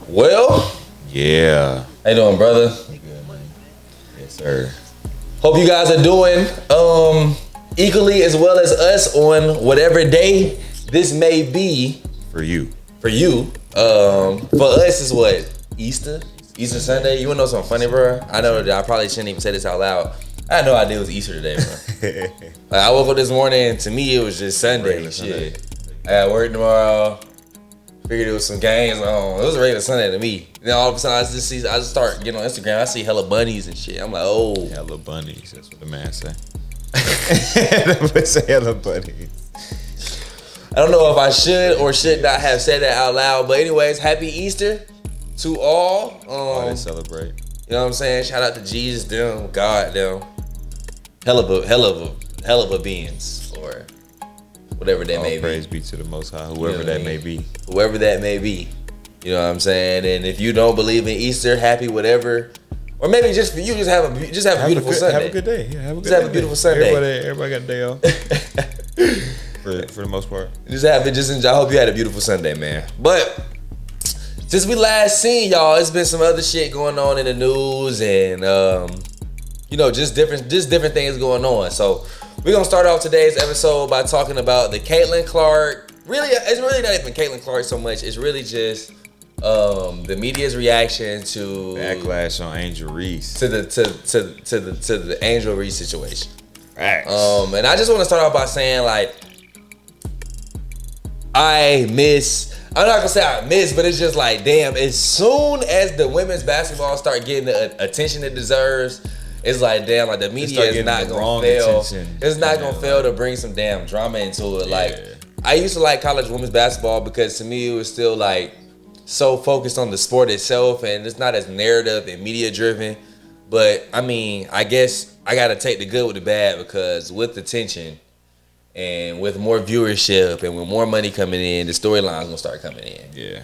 Well, Yeah. how you doing, brother? Good, man. Yes, sir. Hope you guys are doing equally as well as us on whatever day this may be For you. for you. For us, is what? Easter Sunday. Sunday. You wanna know something funny, bro? I know that I probably shouldn't even say this out loud. I had no idea it was Easter today, bro. Like, I woke up this morning, to me it was just Sunday. Regular Shit. Sunday. I got work tomorrow. Figured it was some games on. It was a regular Sunday to me. Then all of a sudden I just start getting on Instagram. I see hella bunnies and shit. I'm like, oh. Hella bunnies. That's what the man say. That say hella bunnies. I don't know if I should or should not have said that out loud. But anyways, happy Easter to all. They celebrate. You know what I'm saying? Shout out to Jesus, them, God, them. Hell of a beings, or whatever that may be. Praise be to the Most High, whoever that may be. Whoever that may be. You know what I'm saying? And if you don't believe in Easter, happy whatever. Or maybe just for you, just have a beautiful Sunday. Have a good day. Yeah, have a good Just have a beautiful Sunday. Everybody got a day off. for the most part. I hope you had a beautiful Sunday, man. But since we last seen y'all, it's been some other shit going on in the news, and just different things going on. So we're gonna start off today's episode by talking about the Caitlin Clark. Really, it's really not even Caitlin Clark so much. It's really just the media's reaction to Backlash on Angel Reese. to the Angel Reese situation. Facts. And I just want to start off by saying, like, I'm not gonna say I miss, but it's just like, damn, as soon as the women's basketball start getting the attention it deserves, it's like, damn, like the media is not gonna fail. It's not gonna fail to bring some damn drama into it. Like, I used to like college women's basketball because to me it was still like so focused on the sport itself, and it's not as narrative and media driven. But I mean, I guess I gotta take the good with the bad, because with the tension and with more viewership and with more money coming in, the storyline's gonna start coming in. Yeah.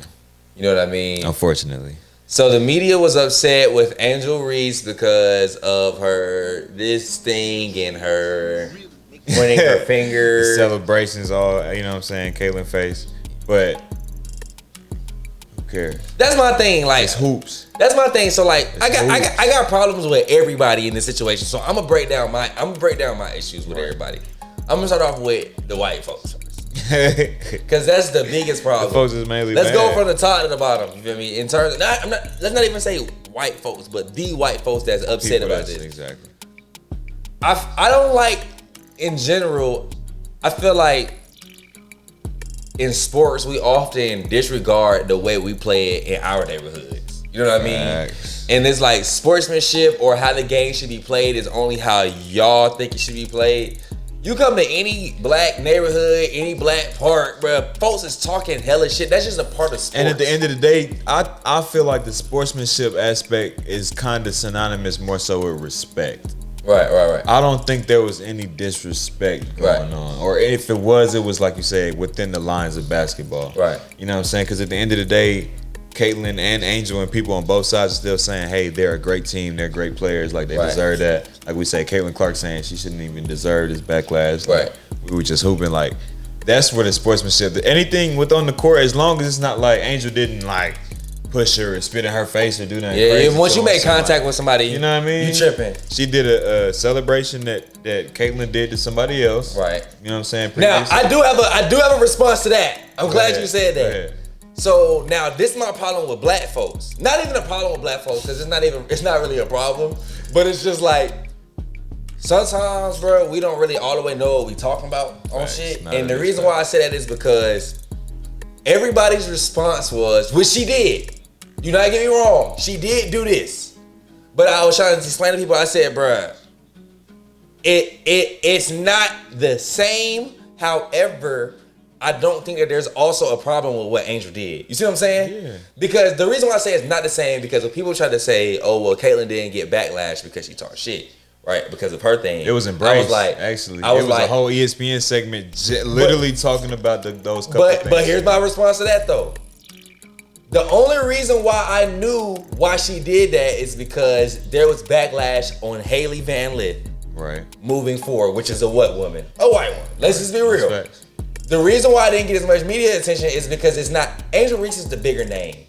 You know what I mean? Unfortunately. So the media was upset with Angel Reese because of her this thing and her pointing her finger. The celebrations, all, you know what I'm saying, Caitlin face. But who cares? That's my thing. Like, It's hoops. that's my thing. So like, I got problems with everybody in this situation. So I'm gonna break down my issues with everybody. I'm gonna start off with the white folks first, because that's the biggest problem. The folks is mainly Let's bad. go from the top to the bottom. You feel me? In terms of, let's not even say white folks, but the white folks that's upset People about that's- this. Exactly. I don't like, in general, I feel like in sports we often disregard the way we play it in our neighborhoods. You know what I mean? Facts. And it's like sportsmanship or how the game should be played is only how y'all think it should be played. You come to any black neighborhood, any black park, bruh, folks is talking hella shit. That's just a part of sports. And at the end of the day, I feel like the sportsmanship aspect is kind of synonymous more so with respect. Right. I don't think there was any disrespect going on. Or if it was like you said, within the lines of basketball. Right. You know what I'm saying? Because at the end of the day, Caitlin and Angel and people on both sides are still saying, hey, they're a great team, they're great players, like they deserve that. Like we say, Caitlin Clark saying she shouldn't even deserve this backlash. Right. Like, we were just hooping, like, that's where the sportsmanship, anything with on the court, as long as it's not like Angel didn't like push her or spit in her face or do nothing crazy. Yeah, once you make somebody, contact with somebody, you know what I mean? You tripping. She did a celebration that Caitlin did to somebody else. Right. You know what I'm saying? Now, I do have a response to that. I'm glad you said that. So now this is my problem with black folks. Not even a problem with black folks, because it's not really a problem. But it's just like, sometimes, bro, we don't really all the way know what we talking about on shit. And the reason why I say that is because everybody's response was, which she did. You not get me wrong, she did do this. But I was trying to explain to people, I said, bruh, it's not the same. However, I don't think that there's also a problem with what Angel did. You see what I'm saying? Yeah. Because the reason why I say it's not the same, because when people try to say, oh, well, Caitlyn didn't get backlash because she talked shit, right? Because of her thing. It was embraced, I was like, actually. I was it was like, a whole ESPN segment literally talking about those couple things. But here's my response to that, though. The only reason why I knew why she did that is because there was backlash on Haley Van Lith. Right. Moving forward, which is a what woman? A white woman. Let's just be real. Respect. The reason why I didn't get as much media attention is because it's not, Angel Reese is the bigger name.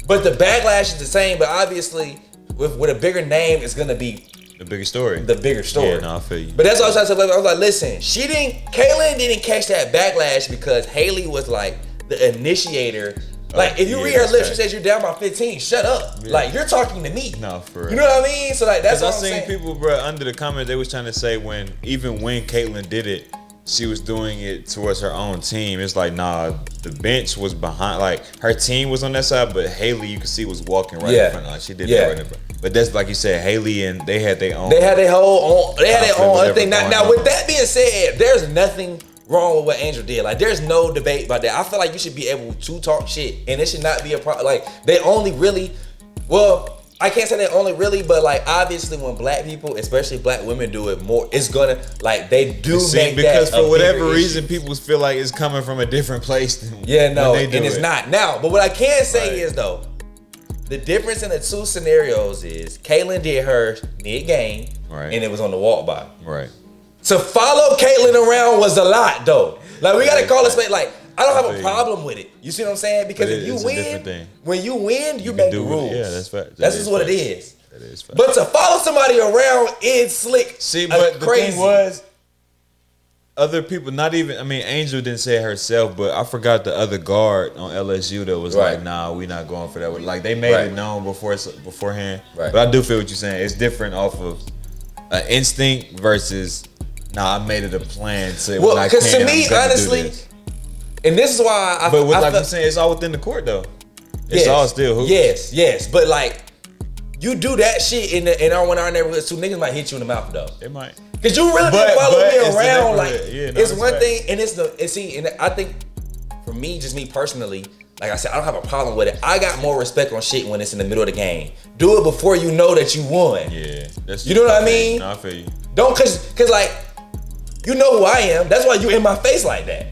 But the backlash is the same. But obviously, with a bigger name, it's gonna be the bigger story. The bigger story. Yeah, no, I feel you. But that's what I was trying to say. I was like, listen, Kaylin didn't catch that backlash because Haley was like the initiator. Like, if you read her lips, she says you're down by 15. Shut up. Yeah. Like, you're talking to me. No, for real. You know what I mean? So, like, that's what I'm saying. I've seen people, bro, under the comment, they was trying to say even when Caitlyn did it, she was doing it towards her own team. It's like, nah, the bench was behind. Like, her team was on that side, but Haley, you could see, was walking right in front. Like, she did that right in front. But that's like you said, Haley and they had their own. They had their own other thing. Now, with that being said, there's nothing wrong with what Angel did. Like, there's no debate about that. I feel like you should be able to talk shit, and it should not be a problem. Like, they only really, well, I can't say they only really, but like, obviously when black people, especially black women, do it more, it's gonna, like, they do make because that for whatever reason, people feel like it's coming from a different place than and it's not. Now, but what I can say is, though, the difference in the two scenarios is Kaylin did hers mid-game, and it was on the walk by. Right. To follow Caitlyn around was a lot, though. Like, we gotta call it straight. Like, I don't have a problem with it. You see what I'm saying? Because if you win, when you win, you make the rules. Yeah, that's fact. That's just what it is. That is fact. But to follow somebody around is slick. See, but the thing was, other people, not even, I mean, Angel didn't say it herself, but I forgot the other guard on LSU that was like, nah, we not going for that. Like, they made it known beforehand. Right. But I do feel what you're saying. It's different off of instinct versus, nah, I made it a plan. Well, because to me, honestly, and this is why I. But like I'm saying, it's all within the court, though. It's all still hoops. Yes. But like, you do that shit in our neighborhoods too, niggas might hit you in the mouth, though. It might. Cause you really didn't follow me around. Like, it's one thing, and and I think for me, just me personally, like I said, I don't have a problem with it. I got more respect on shit when it's in the middle of the game. Do it before you know that you won. Yeah, you know what I mean? No, I feel you. Don't cause like, you know who I am. That's why you in my face like that.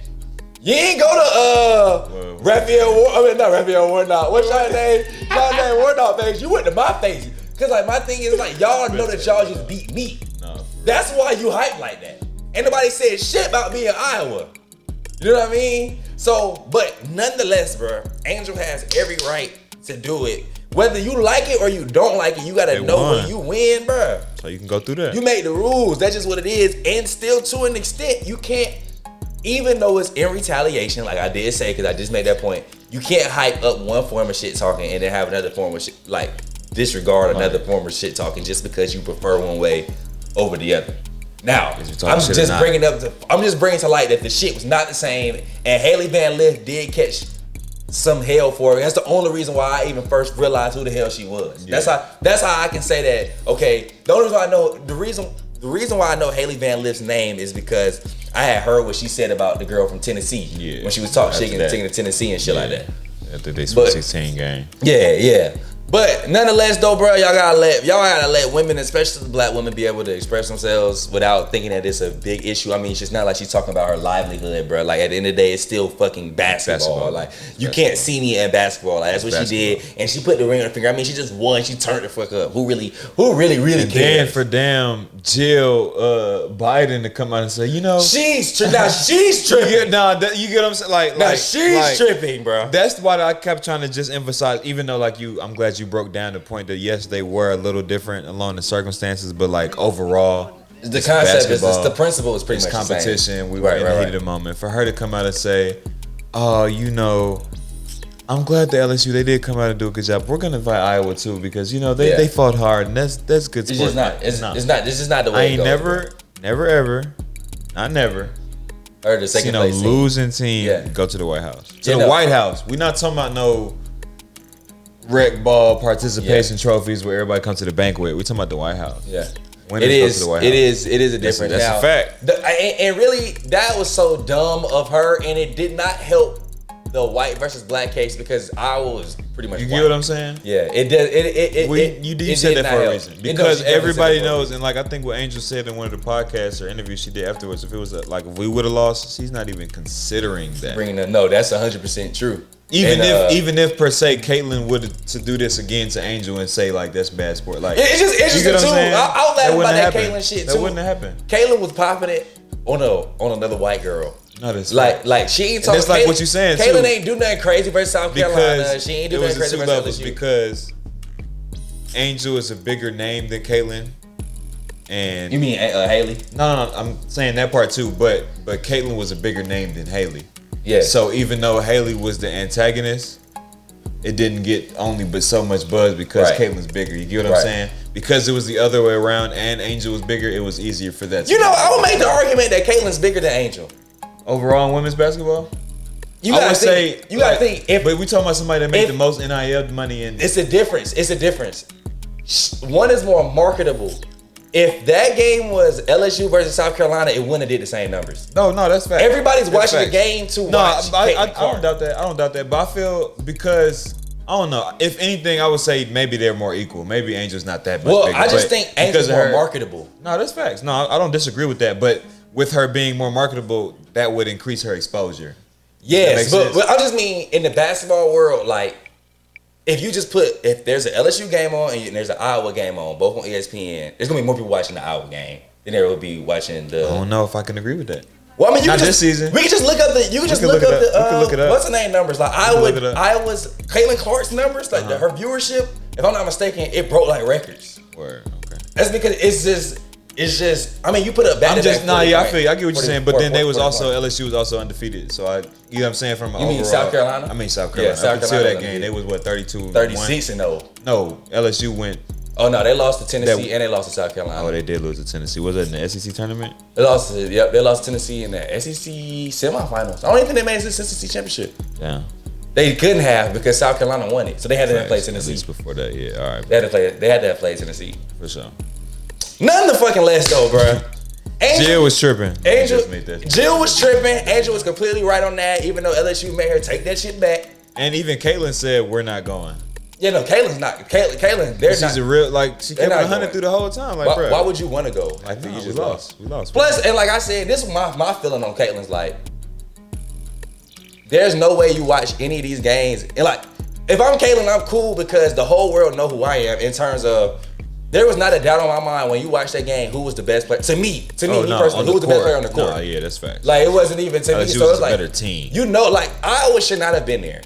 You ain't go to Raphael Ward. I mean, not Raphael Warnock. What's your name? Your name Warnock face. You went to my face. Cause like my thing is like, y'all know that y'all just beat me. No, that's why you hype like that. Ain't nobody said shit about me in Iowa. You know what I mean? So, but nonetheless, bro, Angel has every right to do it. Whether you like it or you don't like it, you gotta know when you win, bro. So you can go through that. You make the rules. That's just what it is. And still, to an extent, you can't, even though it's in retaliation, like I did say, because I just made that point, you can't hype up one form of shit talking and then have another form of shit, like disregard another form of shit talking just because you prefer one way over the other. Now, I'm just bringing to light that the shit was not the same, and Haley Van Lith did catch some hell for it. That's the only reason why I even first realized who the hell she was. Yeah. That's how I can say that. Okay, the only reason I know the reason why I know Haley Van Lith's name is because I had heard what she said about the girl from Tennessee when she was talking shit and taking to Tennessee and shit like that. After they Sweet 16 game. Yeah. But nonetheless, though, bro, y'all gotta let women, especially black women, be able to express themselves without thinking that it's a big issue. I mean, it's just not like she's talking about her livelihood, bro. Like, at the end of the day, it's still fucking basketball. Like, you can't see me in basketball. Like, that's what she did, and she put the ring on her finger. I mean, she just won. She turned the fuck up. Who really cares? Then for damn Jill Biden to come out and say, you know, she's tripping. You get what I'm saying? She's tripping, bro. That's why I kept trying to just emphasize, even though I'm glad you broke down the point that yes, they were a little different along the circumstances, but like overall, the concept is the principle is pretty much competition. The same. We were in the heat of the moment. For her to come out and say, "Oh, you know, I'm glad the LSU they did come out and do a good job. We're gonna invite Iowa too because you know they fought hard and that's good sport." It's just not. It's not. This is not the way. I ain't never ever heard the second place losing team go to the White House. To the White House. We're not talking about no rec ball participation trophies where everybody comes to the banquet. We're talking about the White House. Yeah. It is a different. That's a fact. And really, that was so dumb of her, and it did not help the white versus black case because Iowa was pretty much. You get what I'm saying? Yeah, it did. You said that for a reason because everybody knows, and like I think what Angel said in one of the podcasts or interviews she did afterwards, if it was if we would have lost, she's not even considering that. No, that's 100% true. Even if per se Caitlyn would to do this again to Angel and say like that's bad sport, like it's just interesting too. I was laughing about that Caitlyn shit too. That wouldn't have happened. Caitlyn was popping it on another white girl. No, that's like she ain't talking. That's like what you saying. Caitlyn ain't do nothing crazy versus South Carolina. She ain't do nothing crazy versus LSU. Because Angel is a bigger name than Caitlyn. And you mean Haley? No, I'm saying that part too. But Caitlyn was a bigger name than Haley. Yeah. So even though Haley was the antagonist, it didn't get only but so much buzz because Caitlyn's bigger. You get what I'm saying? Because it was the other way around and Angel was bigger, it was easier for that. You know, I would make the argument that Caitlyn's bigger than Angel. Overall in women's basketball? You gotta think. But we talking about somebody that made the most NIL money in. It's a difference. One is more marketable. If that game was LSU versus South Carolina, it wouldn't have did the same numbers. No, that's fact. Everybody's watching the game to watch. I don't doubt that. I don't doubt that. But I feel because I don't know. If anything, I would say maybe they're more equal. Maybe Angel's not that much bigger. Well, I just think Angel's more marketable. No, that's facts. No, I don't disagree with that. But with her being more marketable, that would increase her exposure. Yes, but I just mean in the basketball world, like if there's an LSU game on and there's an Iowa game on, both on ESPN, there's gonna be more people watching the Iowa game than there will be watching the. I don't know if I can agree with that. Well, I mean, not this season. We can just look up the. You can just look up the. What's the name numbers? Like Iowa's Caitlin Clark's numbers, like her viewership. If I'm not mistaken, it broke like records. Word. Okay. That's because it's just. I mean, you put up back. I get what you're saying, but then they was also LSU was also undefeated. So you know what I'm saying from you mean South Carolina? I mean South Carolina. Yeah, South Carolina. Until that game, they was 32, 36-0. No, LSU went. Oh no, they lost to Tennessee and they lost to South Carolina. Oh, they did lose to Tennessee. Was it in the SEC tournament? They lost to Tennessee in the SEC semifinals. I don't even think they made it to the SEC championship. Yeah. They couldn't have because South Carolina won it, so they had to play Tennessee. At least before that, yeah. All right. They had to have played Tennessee for sure. None the fucking less though, bro. Jill was tripping. Jill was tripping. Angel was completely right on that, even though LSU made her take that shit back. And even Caitlyn said, "We're not going." Yeah, no, Caitlyn's not. Caitlyn, they're not. She's a real she kept 100 through the whole time. Like, why would you want to go? After you just lost. We lost. Plus, and like I said, this is my feeling on Caitlyn's like. There's no way you watch any of these games and like, if I'm Caitlyn, I'm cool because the whole world know who I am in terms of. There was not a doubt on my mind when you watched that game who was the best player. To me personally, who was the best player on the court. No, yeah, that's fact. Like, it wasn't even to me. So it's like, better team. You know, like, Iowa should not have been there.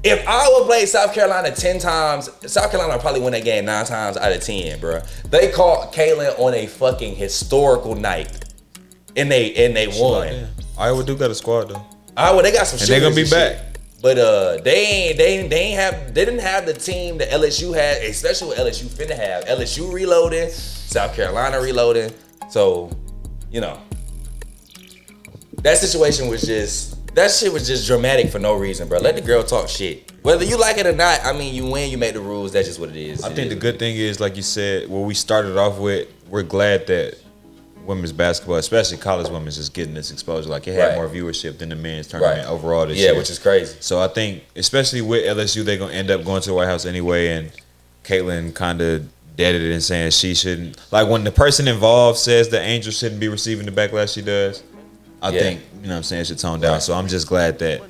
If Iowa played South Carolina 10 times, South Carolina probably win that game 9 times out of 10, bro. They caught Caitlyn on a fucking historical night. And they won. Iowa do got a squad, though. Iowa, they got some shit. And they're going to be back. But they didn't have the team that LSU had, especially what LSU finna have. LSU reloading, South Carolina reloading. So, you know, that situation was just dramatic for no reason, bro. Let the girl talk shit. Whether you like it or not, I mean, you win, you make the rules. That's just what it is. I think the good thing is, like you said, what we started off with, we're glad that women's basketball, especially college women's, is getting this exposure. Like, it had more viewership than the men's tournament overall this year. Yeah, which is crazy. So I think, especially with LSU, they're going to end up going to the White House anyway, and Caitlyn kind of deaded it and saying she shouldn't. Like, when the person involved says the Angel shouldn't be receiving the backlash she does, I think, you know what I'm saying, it should tone down. So I'm just glad that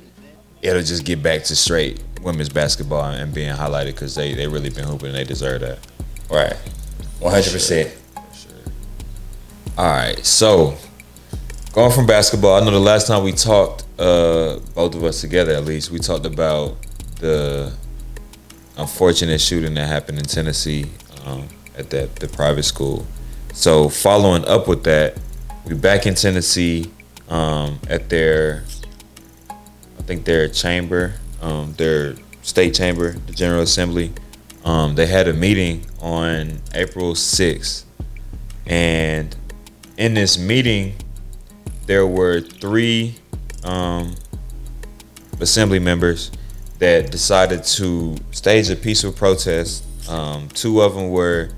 it'll just get back to straight women's basketball and being highlighted because they really been hooping and they deserve that. Right. 100%. All right, so going from basketball, I know the last time we talked, both of us together at least, we talked about the unfortunate shooting that happened in Tennessee at the private school. So following up with that, we back in Tennessee at their chamber, their state chamber, the General Assembly. They had a meeting on April 6th, and in this meeting, there were 3 assembly members that decided to stage a peaceful protest. 2 of them were,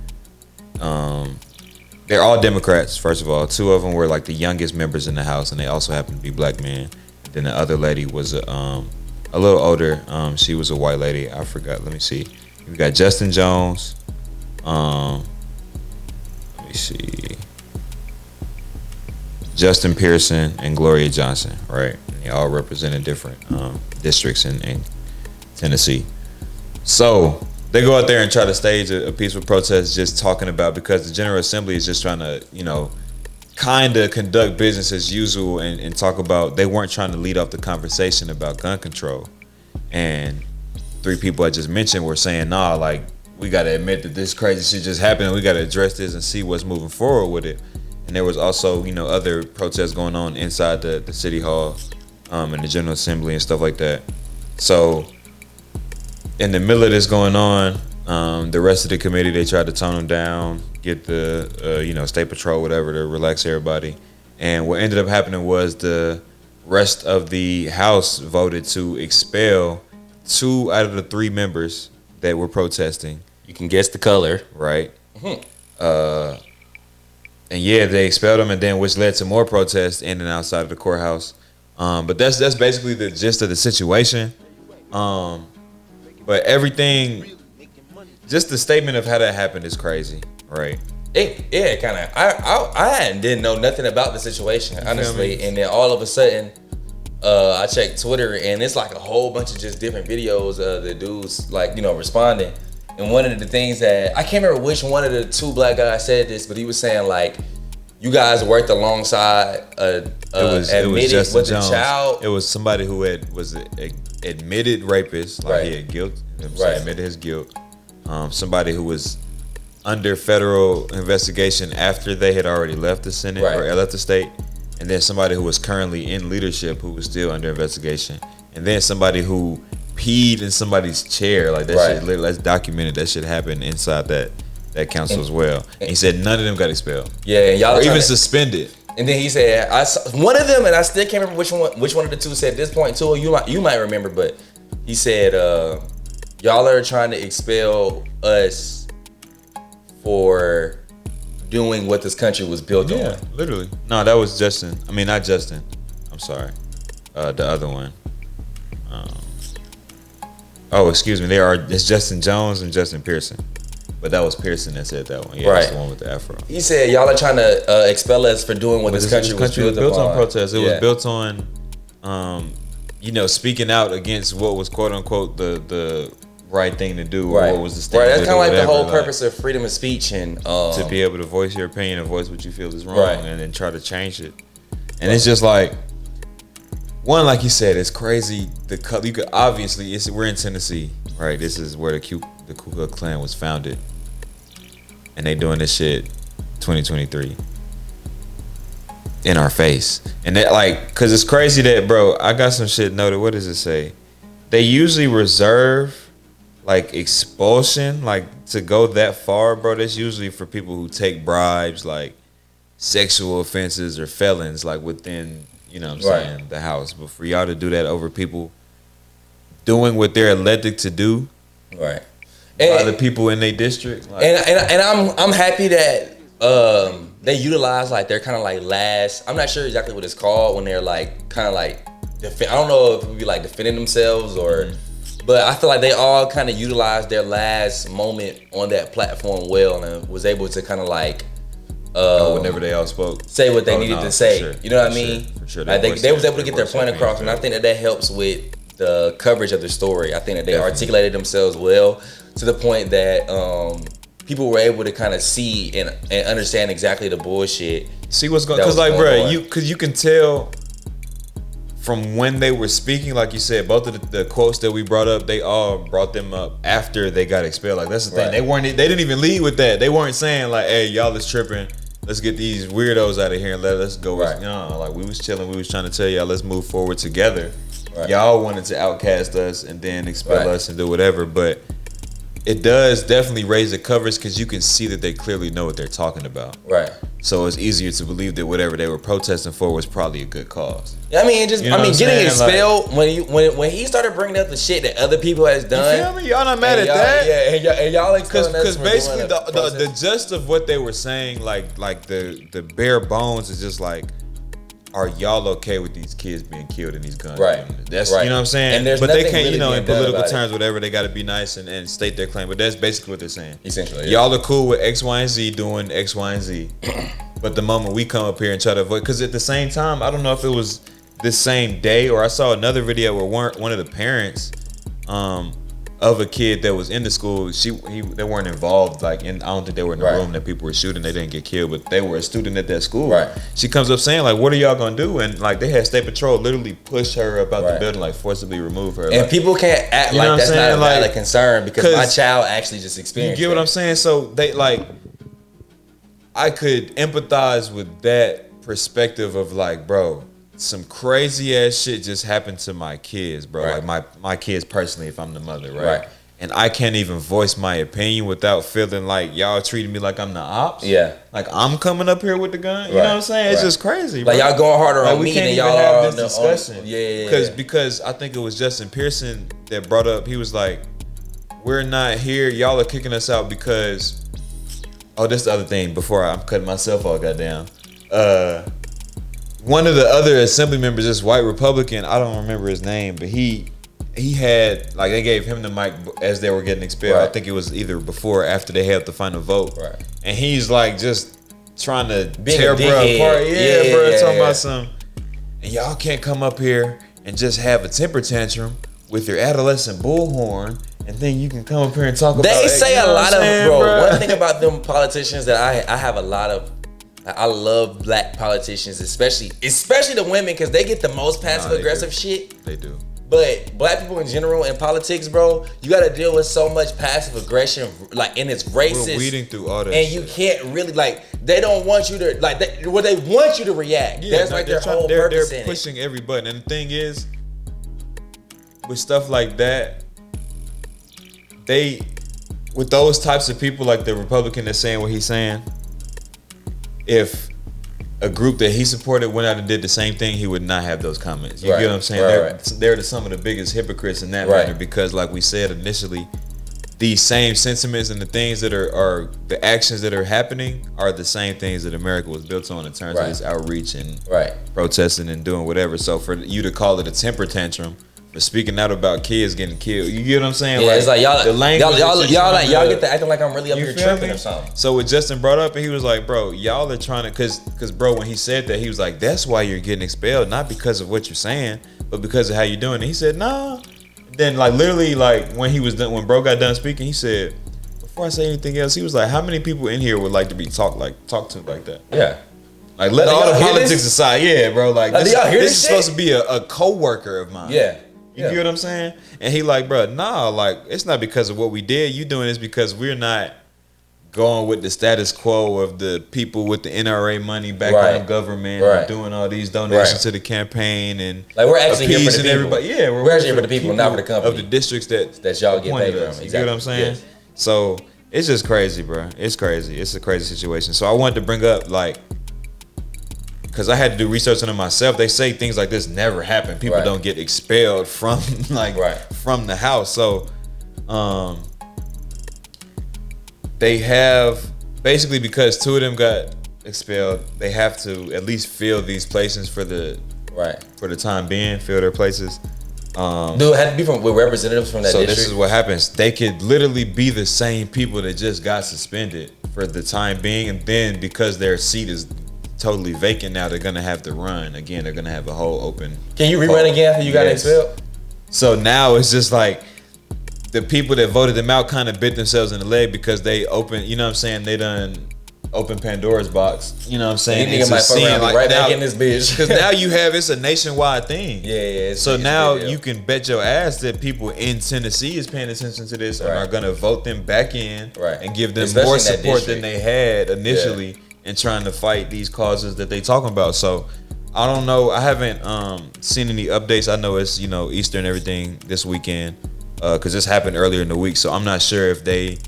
they're all Democrats, first of all. 2 of them were like the youngest members in the House, and they also happen to be black men. Then the other lady was a little older. She was a white lady. I forgot. Let me see. We got Justin Jones. Let me see. Justin Pearson and Gloria Johnson, right? They all represented different districts in Tennessee. So they go out there and try to stage a peaceful protest, just talking about, because the General Assembly is just trying to, kind of conduct business as usual and talk about, they weren't trying to lead off the conversation about gun control. And 3 people I just mentioned were saying, nah, like, we got to admit that this crazy shit just happened and we got to address this and see what's moving forward with it. And there was also, you know, other protests going on inside the city hall and the General Assembly and stuff like that. So in the middle of this going on, the rest of the committee, they tried to tone them down, get the, you know, State Patrol, whatever, to relax everybody. And what ended up happening was the rest of the House voted to expel 2 out of the 3 members that were protesting. You can guess the color. Right. Mm-hmm. And yeah, they expelled them, and then which led to more protests in and outside of the courthouse. But that's basically the gist of the situation. But everything, just the statement of how that happened is crazy, right? It kind of. I didn't know nothing about the situation, honestly, and then all of a sudden, I checked Twitter, and it's like a whole bunch of just different videos of the dudes, like, you know, responding. And one of the things that I can't remember which one of the 2 black guys said this, but he was saying, like, you guys worked alongside it was Justin Jones. Child. It was somebody who was an admitted rapist, like he had guilt, admitted his guilt. Somebody who was under federal investigation after they had already left the Senate or left the state, and then somebody who was currently in leadership who was still under investigation, and then somebody who peed in somebody's chair. Like, that shit, that's documented. That shit happened inside that council as well. And he said none of them got expelled. Yeah, and y'all or even suspended. And then he said, I saw one of them, and I still can't remember which one of the 2 said at this point too. You might remember, but he said, y'all are trying to expel us for doing what this country was built on. Yeah, literally. No, that was Justin. I mean, not Justin. I'm sorry. The other one. Excuse me. It's Justin Jones and Justin Pearson. But that was Pearson that said that one. Yeah, that's the one with the afro. He said, y'all are trying to expel us for doing what this country was built on protest. It was built on, you know, speaking out against what was quote unquote the right thing to do, or what was the standard. Right, that's kind of like the whole purpose of freedom of speech, and to be able to voice your opinion and voice what you feel is wrong, and then try to change it. And it's just like, one, like you said, it's crazy. You could obviously, we're in Tennessee, right? This is where the Ku Klux Klan was founded, and they doing this shit 2023 in our face. And that, like, cause it's crazy that, bro, I got some shit noted. What does it say? They usually reserve like expulsion, like to go that far, bro. That's usually for people who take bribes, like sexual offenses or felons, like within, you know what I'm saying, the house. But for y'all to do that over people doing what they're elected to do, right? And other people in their district, like, and I'm happy that they utilize like their kind of like last. I'm not sure exactly what it's called when they're like kind of like I don't know if it would be like defending themselves or, but I feel like they all kind of utilized their last moment on that platform well, and was able to kind of like. Whenever they all spoke, say what they needed to say. Sure. You know what I mean? For sure. Like they was able to get their point across, and I think that helps with the coverage of the story. I think that they articulated themselves well to the point that people were able to kind of see and understand exactly the bullshit. See what's going? Because like, bro, you can tell from when they were speaking, like you said, both of the quotes that we brought up, they all brought them up after they got expelled. Like, that's the thing. They didn't even lead with that. They weren't saying like, "Hey, y'all is tripping. Let's get these weirdos out of here and let us go." No, like, we was chilling. We was trying to tell y'all, let's move forward together. Y'all wanted to outcast us and then expel us and do whatever, but it does definitely raise the coverage because you can see that they clearly know what they're talking about. Right. So it's easier to believe that whatever they were protesting for was probably a good cause. I mean, getting expelled, like, when he started bringing up the shit that other people has done. You feel me? Y'all not mad at that? Yeah, and y'all because basically the gist of what they were saying, like the bare bones is just like, are y'all okay with these kids being killed in these guns? Right. That's you know what I'm saying. And but they can't, really, you know, in political terms, whatever, they got to be nice and state their claim. But that's basically what they're saying. Essentially, y'all are cool with X, Y, and Z doing X, Y, and Z. But the moment we come up here and try to avoid, because at the same time, I don't know if it was this same day or I saw another video where one of the parents of a kid that was in the school. They weren't involved. Like, I don't think they were in the room that people were shooting. They didn't get killed, but they were a student at that school. Right. She comes up saying, like, "What are y'all gonna do?" And like, they had state patrol literally push her about the building, like forcibly remove her. And like, people can't act like that's not a valid concern because my child actually just experienced. You get what I'm saying? So they like, I could empathize with that perspective of like, bro, some crazy ass shit just happened to my kids, bro. Right. Like my kids personally, if I'm the mother, right? And I can't even voice my opinion without feeling like y'all treating me like I'm the ops. Yeah. Like I'm coming up here with the gun. You know what I'm saying? It's just crazy, bro. Like y'all going harder on me than y'all have are this discussion. Because I think it was Justin Pearson that brought up, he was like, we're not here, y'all are kicking us out because, oh, that's the other thing before I'm cutting myself off, goddamn. One of the other assembly members, this white Republican, I don't remember his name, but he had, like, they gave him the mic as they were getting expelled. I think it was either before or after they had the final vote. Right. And he's like just trying to tear bro apart. Talking about some, and y'all can't come up here and just have a temper tantrum with your adolescent bullhorn and then you can come up here and talk about it. They say a lot of, bro, one thing about them politicians that I have a lot of, I love black politicians, especially the women, because they get the most passive aggressive shit. They do. But black people in general in politics, bro, you got to deal with so much passive aggression, like, and it's racist. We're weeding through all that and you can't really, like, they don't want you to, like, they want you to react. Yeah, that's like their whole purpose in it. They're pushing every button. And the thing is, with stuff like that, with those types of people, like the Republican that's saying what he's saying, if a group that he supported went out and did the same thing, he would not have those comments. You get what I'm saying? They're some of the biggest hypocrites in that matter, because like we said initially, these same sentiments and the things that are the actions that are happening are the same things that America was built on in terms of this outreach and protesting and doing whatever. So for you to call it a temper tantrum for speaking out about kids getting killed, you get what I'm saying? Yeah, like, it's like y'all get to acting like I'm really up here tripping or something. So what Justin brought up, and he was like, bro, y'all are trying to, cause bro, when he said that, he was like, that's why you're getting expelled, not because of what you're saying, but because of how you're doing it. He said, nah. Then like literally, like when he was done, when bro got done speaking, he said, before I say anything else, he was like, how many people in here would like to be talked to like that? Yeah. Like let all the politics aside, yeah, bro. Like this is supposed to be a co-worker of mine. Yeah. You get what I'm saying? And he like, bro, nah, like it's not because of what we did. You doing this because we're not going with the status quo of the people with the NRA money back on the government and doing all these donations to the campaign and like we're actually here for the people. Everybody. Yeah, we're actually here for the people, not for the company of the districts that y'all get paid from. Exactly. You get what I'm saying? Yes. So it's just crazy, bro. It's crazy. It's a crazy situation. So I wanted to bring up like, because I had to do research on it myself. They say things like this never happen. People don't get expelled from from the house. So they have basically, because two of them got expelled, they have to at least fill these places for the time being, fill their places. Do it have to be with representatives from that district? So this is what happens. They could literally be the same people that just got suspended for the time being, and then because their seat is totally vacant now, they're gonna have to run again. They're gonna have a whole open. Can you rerun again after you got expelled? So now it's just like the people that voted them out kind of bit themselves in the leg because they open. You know what I'm saying? They done open Pandora's box. You know what I'm saying? It's might fuck around right now, back in this bitch. Because now you have it's a nationwide thing. Yeah. So now you can bet your ass that people in Tennessee is paying attention to this and are gonna vote them back in and give them more support than they had initially. And trying to fight these causes that they talking about. So I don't know. I haven't seen any updates. I know it's Easter and everything this weekend because this happened earlier in the week. So I'm not sure if they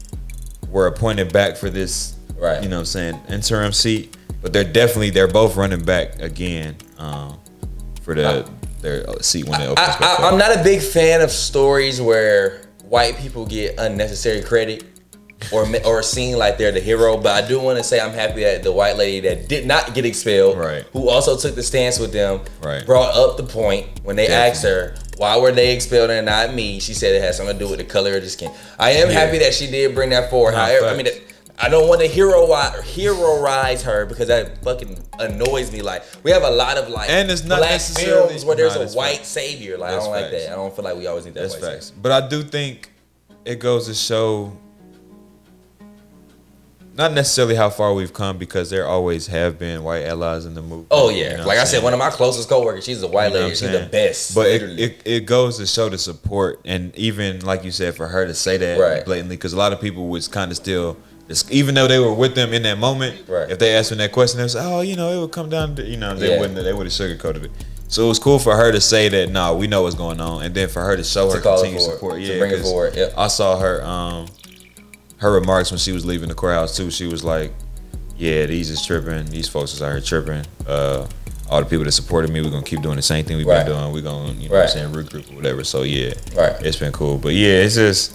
were appointed back for this. You know what I'm saying, interim seat. But they're both running back again for their seat when they open. I'm not a big fan of stories where white people get unnecessary credit. Or seen like they're the hero, but I do want to say I'm happy that the white lady that did not get expelled, who also took the stance with them, brought up the point when they asked her why were they expelled and not me. She said it had something to do with the color of the skin. I am happy that she did bring that forward. However, I mean, I don't want to heroize her because that fucking annoys me. Like we have a lot of like and it's not black films where there's a white savior. Like I don't like that. I don't feel like we always need that. That's facts. But I do think it goes to show not necessarily how far we've come, because there always have been white allies in the movement. Oh yeah, you know, like I said, one of my closest coworkers, she's a white lady. She's the best. But it goes to show the support, and even like you said, for her to say that blatantly, because a lot of people was kind of still, even though they were with them in that moment, if they asked them that question, they would say, "Oh, you know, it would come down to," you know, they would have sugarcoated it. So it was cool for her to say that, "No, we know what's going on," and then for her to show her continued support. To bring it forward. Yep. I saw her remarks when she was leaving the courthouse too. She was like, "Yeah, these is tripping. These folks is out here tripping. All the people that supported me, we're gonna keep doing the same thing we've been doing. We're gonna, you know what I'm saying, regroup or whatever." So yeah, it's been cool. But yeah, it's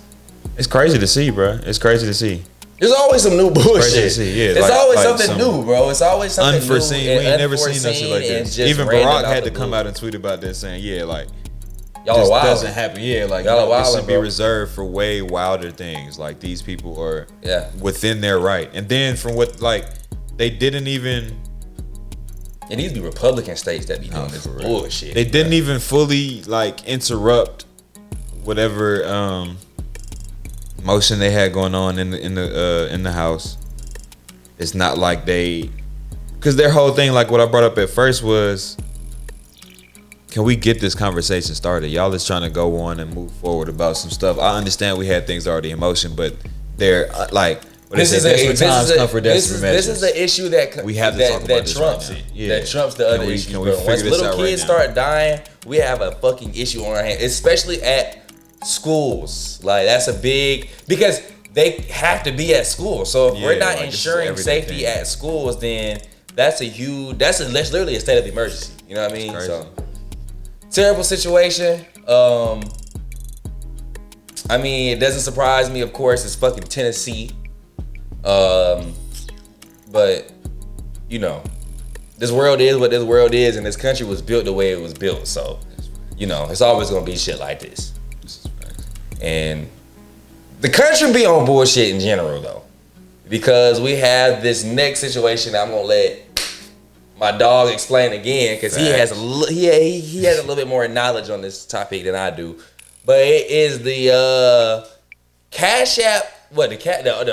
crazy to see, bro. It's crazy to see. There's always some new bullshit. It's always something new, bro. It's always something unforeseen. New. We ain't never seen nothing like this. Even Barack had to come out and tweet about this, saying, "Yeah, like y'all this are wild. Doesn't happen. Yeah, like y'all are wild, this should be reserved for way wilder things. Like these people are within their right." And then from what they didn't even. It needs to be Republican states that be doing this bullshit. They didn't even fully interrupt whatever motion they had going on in the House. It's not like because their whole thing, like what I brought up at first, was, can we get this conversation started? Y'all is trying to go on and move forward about some stuff. I understand we had things already in motion, but they're this is the issue that we have to talk about trumps it. That trumps the other issues. Once little kids start dying, we have a fucking issue on our hands, especially at schools. Like that's a big, because they have to be at school. So if we're not ensuring safety at schools, then that's literally a state of emergency. You know what I mean? So terrible situation. I mean, it doesn't surprise me, of course, it's fucking Tennessee. But you know, this world is what this world is, and this country was built the way it was built. So, you know, it's always gonna be shit like this. And the country be on bullshit in general, though, because we have this next situation. I'm gonna let my dog explain again, because he has a little bit more knowledge on this topic than I do. But it is the CashApp. What the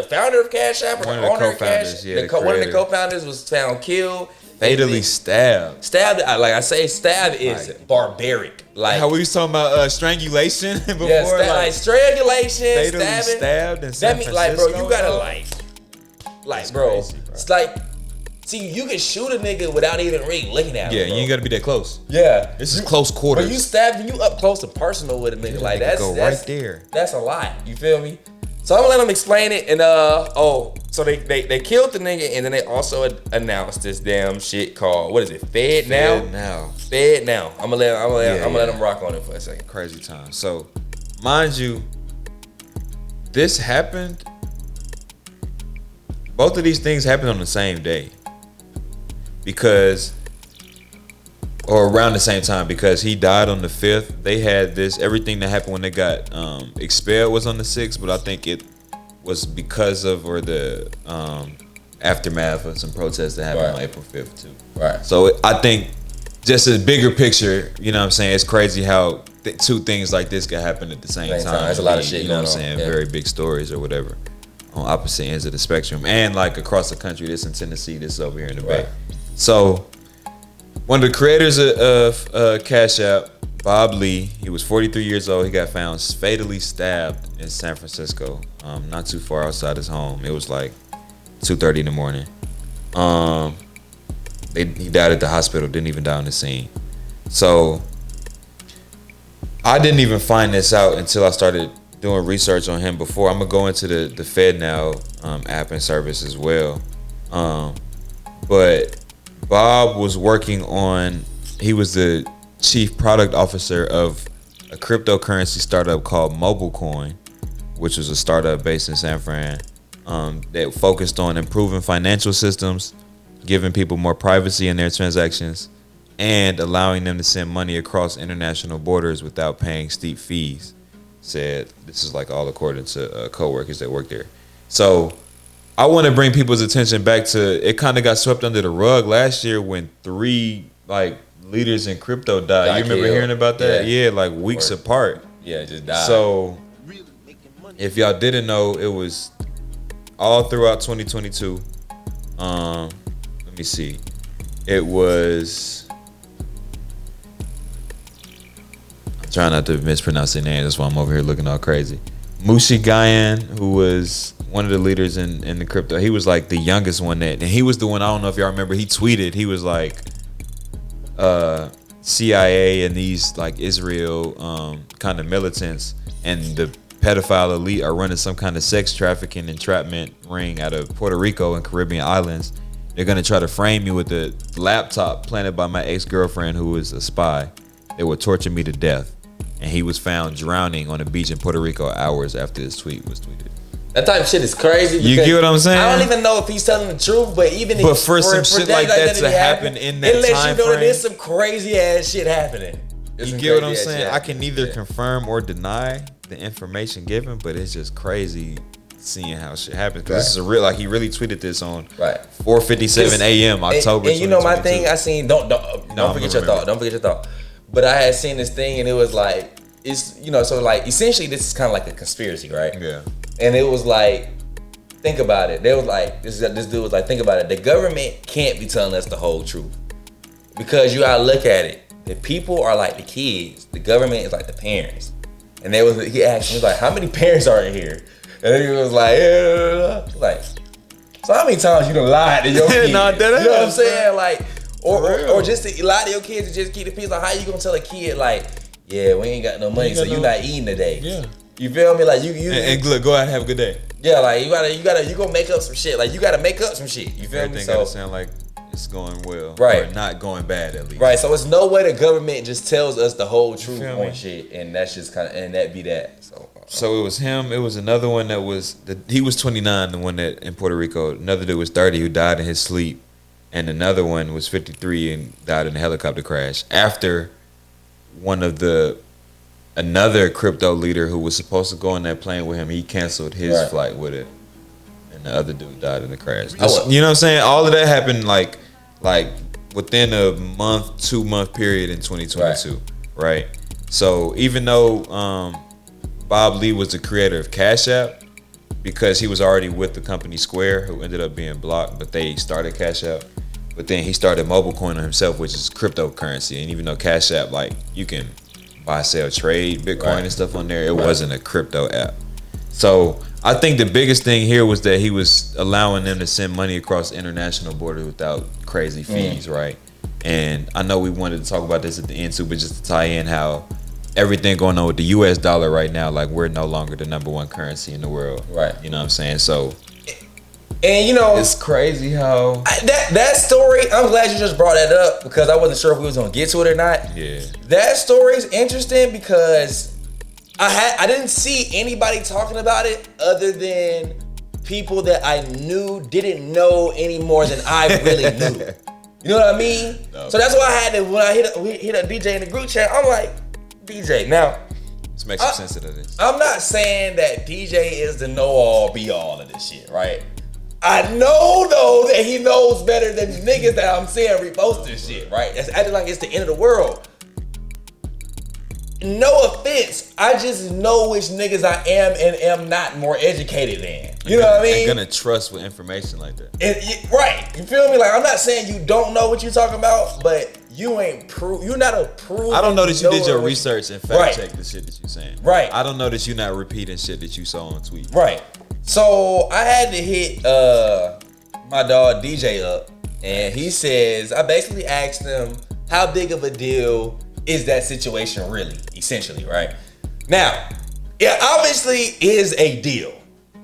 founder of CashApp, or the owner of CashApp? One of the co-founders was found killed. Fatally stabbed. Like I say, stab is barbaric. Like how we was talking about strangulation before. Yeah, strangulation, fatally stabbed in San Francisco. Like, bro, you gotta bro. Crazy, bro. It's like, see, you can shoot a nigga without even really looking at him. Yeah, you ain't gotta be that close. Yeah, this is close quarters. But you stabbed, you up close and personal with a nigga. Like that's right there. That's a lot. You feel me? So I'm gonna let them explain it, and so they killed the nigga, and then they also announced this damn shit called, what is it? FedNow. I'm gonna let them rock on it for a second. Crazy time. So, mind you, this happened. Both of these things happened on the same day, or around the same time, because he died on the 5th. They had everything that happened when they got expelled was on the 6th, but I think it was because of, or the aftermath of some protests that happened on April 5th too. Right. So I think just a bigger picture, you know what I'm saying, it's crazy how two things like this can happen at the same time. There's a lot of shit, you know what I'm saying, very big stories or whatever on opposite ends of the spectrum, and like across the country. This in Tennessee, this over here in the Bay. So one of the creators of Cash App, Bob Lee, he was 43 years old. He got found fatally stabbed in San Francisco, not too far outside his home. It was like 2:30 in the morning. He died at the hospital, didn't even die on the scene. So I didn't even find this out until I started doing research on him before. I'm gonna go into the FedNow app and service as well. But Bob was he was the chief product officer of a cryptocurrency startup called MobileCoin, which was a startup based in San Fran that focused on improving financial systems, giving people more privacy in their transactions, and allowing them to send money across international borders without paying steep fees. Said this is like all according to coworkers that work there. So I want to bring people's attention back to, it kind of got swept under the rug last year when 3 leaders in crypto died. You remember hearing about that? Yeah, like weeks apart. Yeah, just died. So if y'all didn't know, it was all throughout 2022. Let me see. It was. I'm trying not to mispronounce their name. That's why I'm over here looking all crazy. Mushi Gayan, who was one of the leaders in the crypto. He was like the youngest one and he was the one. I don't know if y'all remember. He tweeted. He was like, CIA and these like Israel kind of militants and the pedophile elite are running some kind of sex trafficking entrapment ring out of Puerto Rico and Caribbean islands. They're gonna try to frame me with the laptop planted by my ex-girlfriend who was a spy. They would torture me to death. And he was found drowning on a beach in Puerto Rico hours after his tweet was tweeted. That type of shit is crazy. You get what I'm saying? I don't even know if he's telling the truth, but even but for some shit like that to happen in that time frame, it lets you know that there's some crazy ass shit happening. You get what I'm saying? I can neither confirm or deny the information given, but it's just crazy seeing how shit happens. Because this is a real, like he really tweeted this on 4:57 a.m. October. And you know my thing, I seen don't forget your thought. Don't forget your thought. But I had seen this thing and it was like it's so like essentially this is kind of like a conspiracy, right? Yeah. And it was like, think about it. They was like, this dude was like, think about it. The government can't be telling us the whole truth because you gotta look at it. The people are like the kids. The government is like the parents. And he asked me, he was like, how many parents are in here? And then he was like, like, so how many times you done lied to your kids? You know what I'm saying? Like, or just to lie to your kids and just keep the peace. Like, how you gonna tell a kid like, yeah, we ain't got no money, so you not eating today? Yeah. You feel me? Like you and look, go out and have a good day. Yeah, like you gonna make up some shit. Like you gotta make up some shit. You feel me? Everything gotta sound like it's going well, right? Or not going bad at least, right? So it's no way the government just tells us the whole truth on shit, and that's just kind of and that be that. So it was him. It was another one that was he was 29, the one that in Puerto Rico. Another dude was 30 who died in his sleep, and another one was 53 and died in a helicopter crash after another crypto leader who was supposed to go on that plane with him, he canceled his flight with it. And the other dude died in the crash. You know what I'm saying? All of that happened like within a 2-month period in 2022. Right? So even though Bob Lee was the creator of CashApp, because he was already with the company Square, who ended up being blocked, but they started CashApp. But then he started MobileCoin on himself, which is cryptocurrency. And even though CashApp, like, you can buy, sell, trade Bitcoin and stuff on there, it wasn't a crypto app. So I think the biggest thing here was that he was allowing them to send money across international borders without crazy fees, right? And I know we wanted to talk about this at the end too, but just to tie in how everything going on with the US dollar right now, like we're no longer the #1 currency in the world. Right. You know what I'm saying? So and you know, it's crazy how that story, I'm glad you just brought that up because I wasn't sure if we was gonna get to it or not. Yeah. That story is interesting because I didn't see anybody talking about it other than people that I knew didn't know any more than I really knew. You know what I mean? No. So that's why I had to, when I hit a DJ in the group chat, I'm like, DJ, now let's make some sense of this. I'm not saying that DJ is the know-all be-all of this shit, right? I know though that he knows better than niggas that I'm seeing repost this shit, right? That's acting like it's the end of the world. No offense, I just know which niggas I am and am not more educated than. You know what I mean? I'm gonna trust with information like that. Right, you feel me? Like I'm not saying you don't know what you're talking about, but you ain't you're not a proof. I don't know that you did your research and fact check the shit that you're saying. Right. I don't know that you're not repeating shit that you saw on tweet. Right. So I had to hit my dog DJ up, and he says, I basically asked him how big of a deal is that situation really, essentially, right? Now, it obviously is a deal.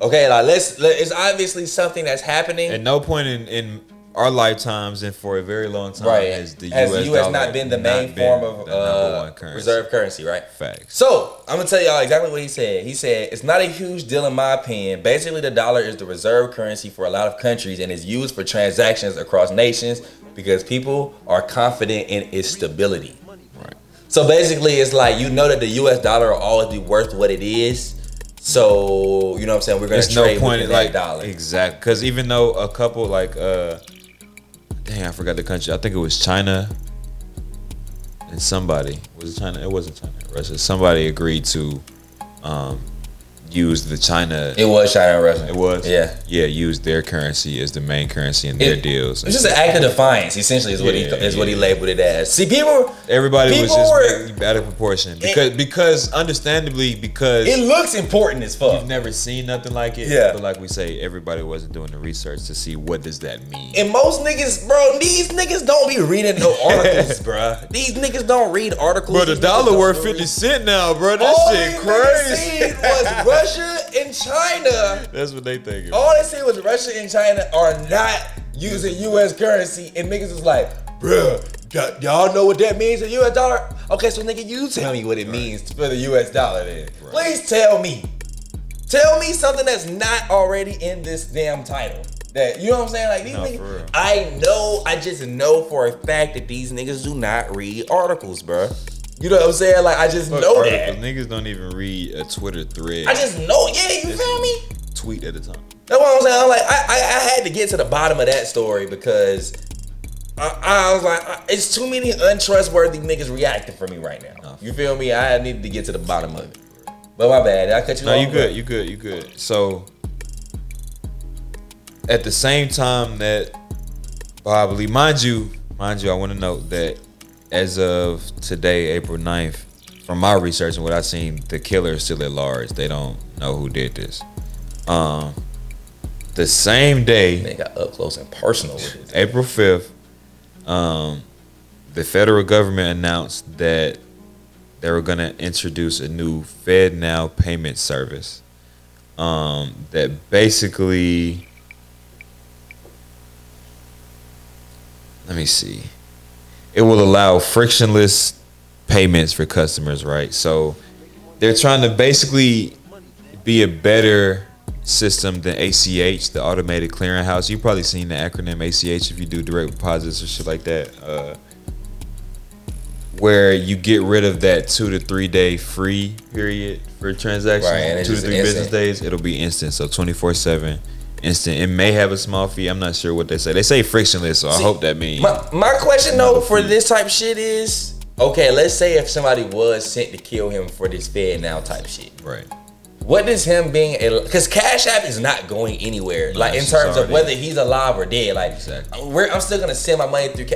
Okay, like it's obviously something that's happening. At no point in our lifetimes and for a very long time has the US not been the main form of reserve currency, right? Facts. So I'm gonna tell y'all exactly what he said. He said it's not a huge deal in my opinion. Basically, the dollar is the reserve currency for a lot of countries and is used for transactions across nations because people are confident in its stability. Right. So basically, it's like you know that the US dollar will always be worth what it is. So you know what I'm saying? We're gonna trade with that dollar. Exactly. Because even though a couple like dang, I forgot the country. I think it was China and somebody. Was it China? It wasn't China. Russia. Somebody agreed to used the China. It was China and Russia. It was. Yeah. Used their currency as the main currency in their deals. It's just an act of defiance, essentially, is what he labeled it as. See, everybody was just making out of proportion because understandably it looks important as fuck. You've never seen nothing like it. Yeah. But like we say, everybody wasn't doing the research to see what does that mean. And most niggas, bro, these niggas don't be reading no articles, bro. These niggas don't read articles. Bro, the dollar worth 50 cents now, bro. That shit crazy. Was Russia and China. That's what they thinking. All they said was Russia and China are not using U.S. currency, and niggas was like, bruh, y'all know what that means, a U.S. dollar? Okay, so nigga, you tell me what it means for the U.S. dollar then. Right. Please tell me. Tell me something that's not already in this damn title. That, you know what I'm saying? Like, these niggas, I just know for a fact that these niggas do not read articles, bruh. You know what I'm saying? Like, I just know that. Niggas don't even read a Twitter thread. I just know, you feel me? Tweet at a time. That's what I'm saying. I'm like, I had to get to the bottom of that story because I was like, it's too many untrustworthy niggas reacting for me right now. You feel me? I needed to get to the bottom of it. But my bad. Did I cut you off? No, you good. So, at the same time that Bob Lee, mind you, I want to note that as of today, April 9th, from my research and what I've seen, the killer is still at large. They don't know who did this. The same day, they got up close and personal with it. April 5th, the federal government announced that they were going to introduce a new FedNow payment service that basically, let me see. It will allow frictionless payments for customers, right? So they're trying to basically be a better system than ACH, the automated clearinghouse. You've probably seen the acronym ACH if you do direct deposits or shit like that, where you get rid of that 2 to 3 day free period for transactions. Right, 2 to 3 business days, it'll be instant. So 24/7. Instant. It may have a small fee. I'm not sure what they say. They say frictionless, so I hope that means. My question though for this type shit is, okay, let's say if somebody was sent to kill him for this FedNow type shit. Right. What does him being because CashApp is not going anywhere. Like in terms of whether he's alive or dead. Like I'm still gonna send my money through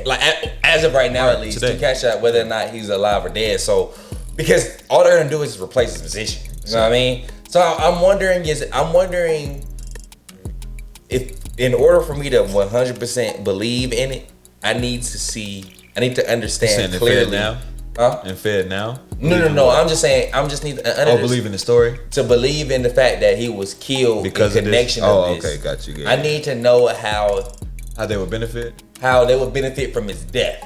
as of right now at least through CashApp, whether or not he's alive or dead. So because all they're gonna do is replace his position. You know what I mean? So I'm wondering if in order for me to 100% believe in it, I need to understand clearly. In FedNow? No. I'm just saying. I just need to believe in the story? To believe in the fact that he was killed because in connection of this. Oh, okay, got you. I need to know how they would benefit? How they would benefit from his death.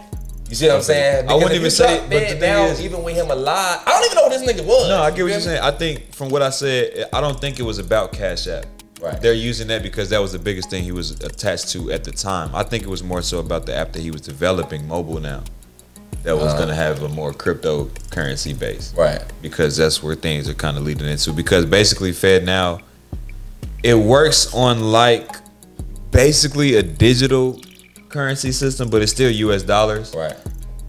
You see what I'm saying? Because I wouldn't even say, but the thing is, even with him alive, I don't even know who this nigga was. No, I get what you're saying. I think from what I said, I don't think it was about CashApp. Right. They're using that because that was the biggest thing he was attached to at the time. I think it was more so about the app that he was developing, mobile now, that was going to have a more cryptocurrency base. Right. Because that's where things are kind of leading into. Because basically FedNow, it works on like basically a digital currency system, but it's still US dollars. Right.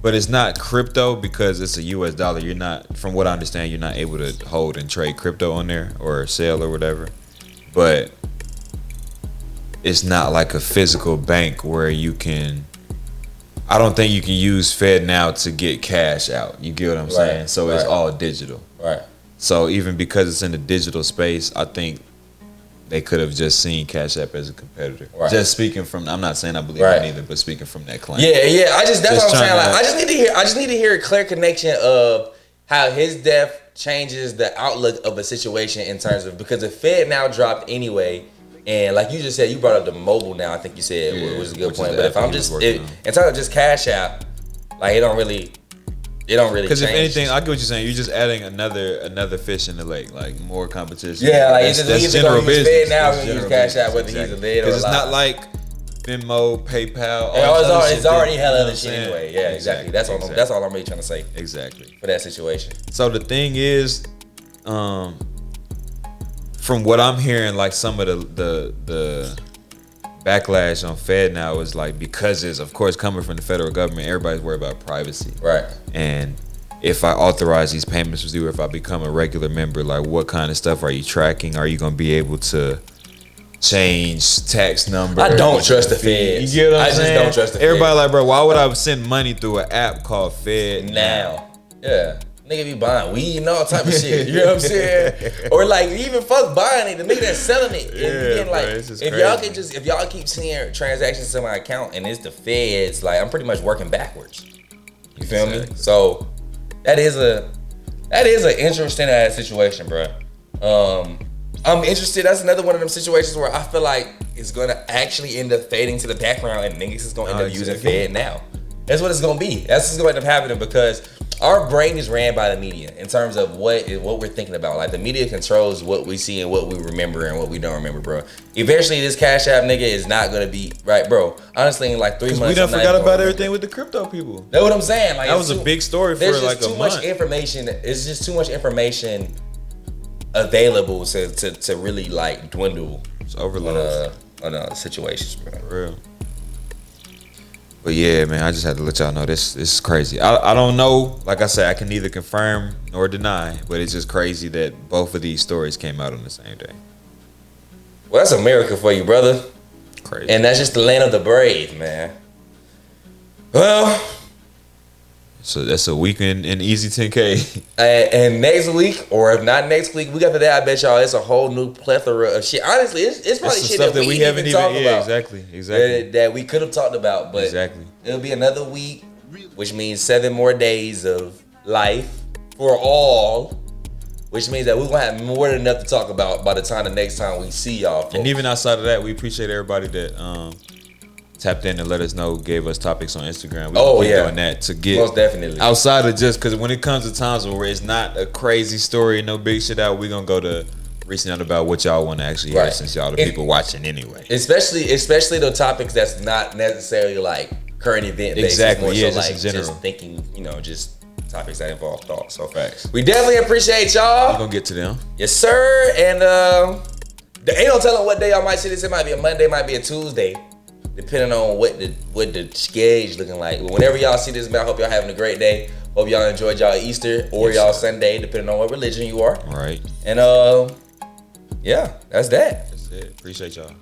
But it's not crypto because it's a US dollar. You're not, from what I understand, you're not able to hold and trade crypto on there or sell or whatever. But it's not like a physical bank where you can, I don't think you can use FedNow to get cash out. You get what I'm saying? So it's all digital. Right. So even because it's in the digital space, I think they could have just seen CashApp as a competitor. Right. Just speaking from, I'm not saying I believe it either, but speaking from that claim. Yeah. That's what I'm saying. Like, I just need to hear a clear connection of how his death changes the outlook of a situation in terms of, because if FedNow dropped anyway, and like you just said, you brought up the mobile now, I think you said was a good point. But if I'm just in terms of just CashApp, like it don't really because if anything, I get what you're saying. You're just adding another fish in the lake, like more competition. Yeah, like that's general business. FedNow and use CashApp whether he's dead or alive. Because it's not like Venmo, PayPal. It's already hella other shit anyway. Yeah, exactly. That's all I'm really trying to say. Exactly. For that situation. So the thing is, from what I'm hearing, like some of the backlash on FedNow is like, because it's of course coming from the federal government, everybody's worried about privacy. Right. And if I authorize these payments with you, if I become a regular member, like what kind of stuff are you tracking? Are you gonna be able to change tax number? I don't trust the feds. You get what I'm saying? I just don't trust the Everybody feds. like, bro, why would I send money through an app called FedNow? Yeah. Nigga be buying weed and all type of shit. You know what I'm saying? Or like even fuck buying it, the nigga that's selling it. And getting, like, if y'all keep seeing transactions to my account and it's the feds, like I'm pretty much working backwards. You feel me? So that is an interesting ass situation, bro. I'm interested. That's another one of them situations where I feel like it's gonna actually end up fading to the background and niggas is gonna end up using FedNow. That's what it's gonna be. That's what's gonna end up happening because our brain is ran by the media in terms of what we're thinking about. Like the media controls what we see and what we remember and what we don't remember, bro. Eventually, this Cash App nigga is not gonna be right, bro. Honestly, in like 3 months, we done forgot about everything with the crypto people. That's what I'm saying. Like that was a big story for like a month. Much information. It's just too much information available to really like dwindle. It's overload on situations, bro. For real. But yeah, man, I just had to let y'all know this is crazy. I don't know. Like I said, I can neither confirm nor deny, but it's just crazy that both of these stories came out on the same day. Well, that's America for you, brother. Crazy. And that's just the land of the brave, man. Well, so that's a week in EaZy10k. And next week, or if not next week, week after that, I bet y'all it's a whole new plethora of shit. Honestly, it's probably shit that we haven't even talked about. Exactly. That we could have talked about, but it'll be another week, which means 7 more days of life for all, which means that we're gonna have more than enough to talk about by the time the next time we see y'all, folks. And even outside of that, we appreciate everybody that tapped in and let us know, gave us topics on Instagram. We're doing that to get most definitely outside of just because when it comes to times where it's not a crazy story and no big shit out, we're gonna go to reaching out about what y'all want to actually hear since y'all the people watching anyway. Especially the topics that's not necessarily like current event based. Exactly. Yeah, so just like in general. just thinking, just topics that involve thought. So facts. We definitely appreciate y'all. We're gonna get to them. Yes, sir. And there ain't no telling what day y'all might see this. It might be a Monday, might be a Tuesday. Depending on what the schedule looking like. Whenever y'all see this, man, I hope y'all having a great day. Hope y'all enjoyed y'all Easter or y'all Sunday, depending on what religion you are. Right. And yeah, that's that. That's it. Appreciate y'all.